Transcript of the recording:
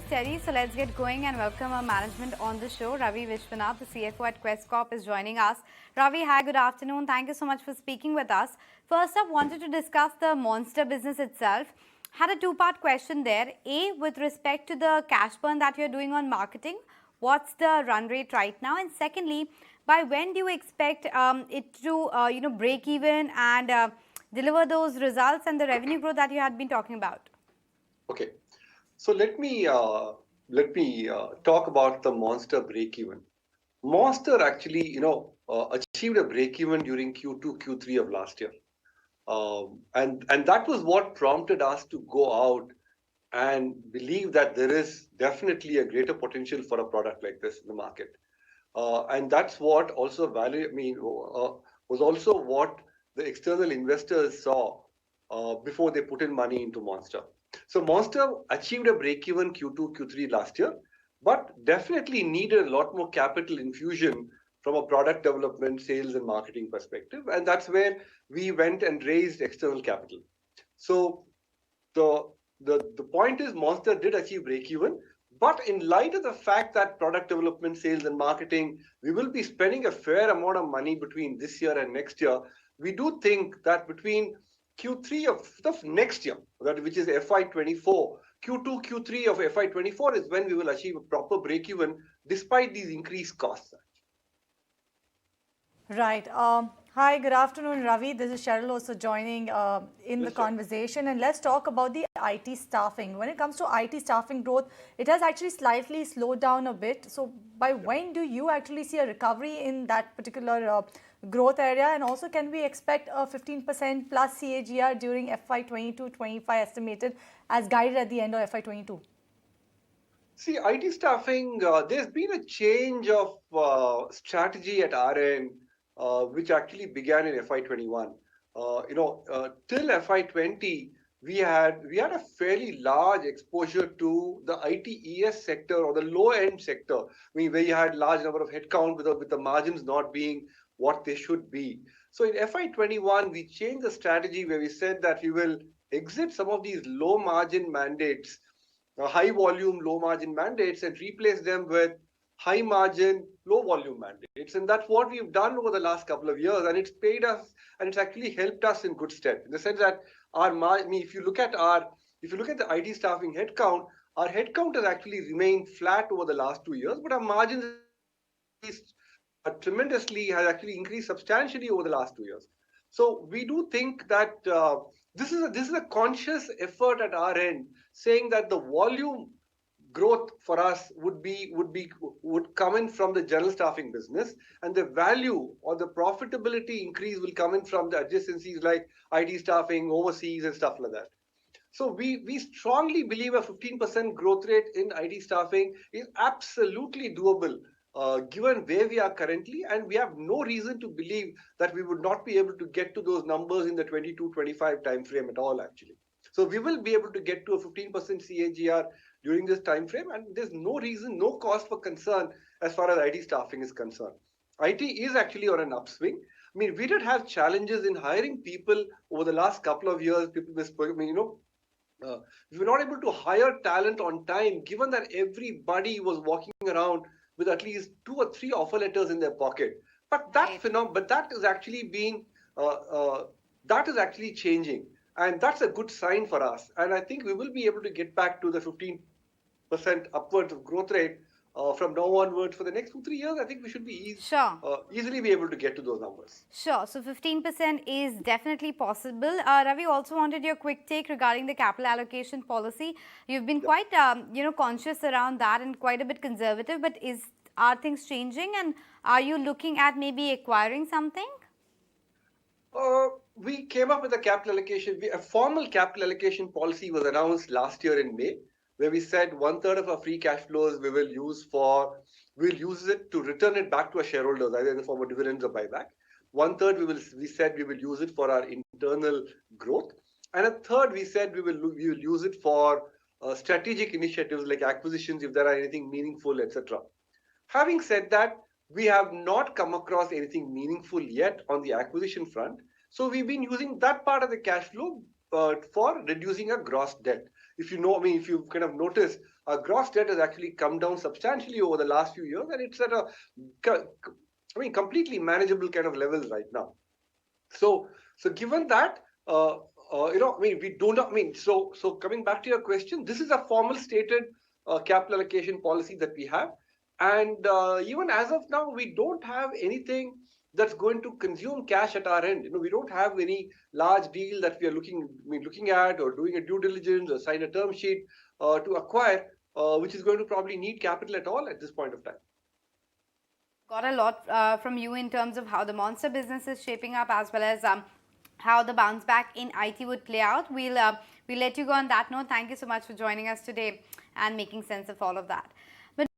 steady, so let's get going and welcome our management on the show. Ravi Vishwanath, the CFO at Quess Corp, is joining us. Ravi, hi, good afternoon. Thank you so much for speaking with us. First up, wanted to discuss the Monster business itself. Had a two-part question there. A, with respect to the cash burn that you're doing on marketing, what's the run rate right now? And secondly, by when do you expect it to break even and deliver those results and the revenue growth that you had been talking about? Okay, so let me talk about the Monster break-even. Monster actually, achieved a break-even during Q2, Q3 of last year, and that was what prompted us to go out and believe that there is definitely a greater potential for a product like this in the market, and that's what also was also what the external investors saw before they put in money into Monster. So Monster achieved a break-even Q2, Q3 last year, but definitely needed a lot more capital infusion from a product development, sales, and marketing perspective, and that's where we went and raised external capital. So the point is, Monster did achieve break-even, but in light of the fact that product development, sales, and marketing, we will be spending a fair amount of money between this year and next year. We do think that between Q3 of next year, which is FY24, Q2, Q3 of FY24 is when we will achieve a proper break-even despite these increased costs. Right. Hi, good afternoon, Ravi. This is Cheryl also joining in the conversation. And let's talk about the IT staffing. When it comes to IT staffing growth, it has actually slightly slowed down a bit. So by when do you actually see a recovery in that particular growth area? And also, can we expect a 15% plus CAGR during FY22-25 estimated as guided at the end of FY22? See, IT staffing, there's been a change of strategy at our end, which actually began in FY21. Till FY20, we had a fairly large exposure to the ITES sector or the low-end sector, where you had large number of headcount with the margins not being what they should be. So in FY21, we changed the strategy where we said that we will exit some of these low-margin mandates, high-volume, low-margin mandates, and replace them with high-margin, low-volume mandates. And that's what we've done over the last couple of years, and it's paid us, and it's actually helped us in good stead. In the sense that if you look at the IT staffing headcount, our headcount has actually remained flat over the last 2 years, but our margins tremendously has actually increased substantially over the last 2 years. So we do think that this is a conscious effort at our end, saying that the volume growth for us would come in from the general staffing business, and the value or the profitability increase will come in from the adjacencies like IT staffing, overseas, and stuff like that. So we strongly believe a 15% growth rate in IT staffing is absolutely doable, given where we are currently, and we have no reason to believe that we would not be able to get to those numbers in the 22-25 time frame at all, actually. So we will be able to get to a 15% CAGR during this time frame, and there's no reason, no cause for concern as far as IT staffing is concerned. IT is actually on an upswing. I mean, we did have challenges in hiring people over the last couple of years. We were not able to hire talent on time, given that everybody was walking around with at least 2 or 3 offer letters in their pocket. But that is actually changing. And that's a good sign for us. And I think we will be able to get back to the 15% upwards of growth rate from now onwards for the next 2-3 years. I think we should be easily be able to get to those numbers. Sure. So 15% is definitely possible. Ravi, also wanted your quick take regarding the capital allocation policy. You've been quite conscious around that and quite a bit conservative. But are things changing, and are you looking at maybe acquiring something? We came up with a formal capital allocation policy was announced last year in May, where we said 1/3 of our free cash flows we'll use it to return it back to our shareholders, either in the form of dividends or buyback. 1/3 we said we will use it for our internal growth, and 1/3 we said we will use it for strategic initiatives like acquisitions, if there are anything meaningful, etc. Having said that, we have not come across anything meaningful yet on the acquisition front. So we've been using that part of the cash flow for reducing our gross debt. If you've kind of noticed, our gross debt has actually come down substantially over the last few years, and it's at a, completely manageable kind of levels right now. So given that, we do not so coming back to your question, this is a formal stated capital allocation policy that we have, and even as of now, we don't have anything that's going to consume cash at our end. We don't have any large deal that we are looking at or doing a due diligence or sign a term sheet to acquire, which is going to probably need capital at all at this point of time. Got a lot from you in terms of how the monster business is shaping up, as well as how the bounce back in IT would play out. We'll let you go on that note. Thank you so much for joining us today and making sense of all of that.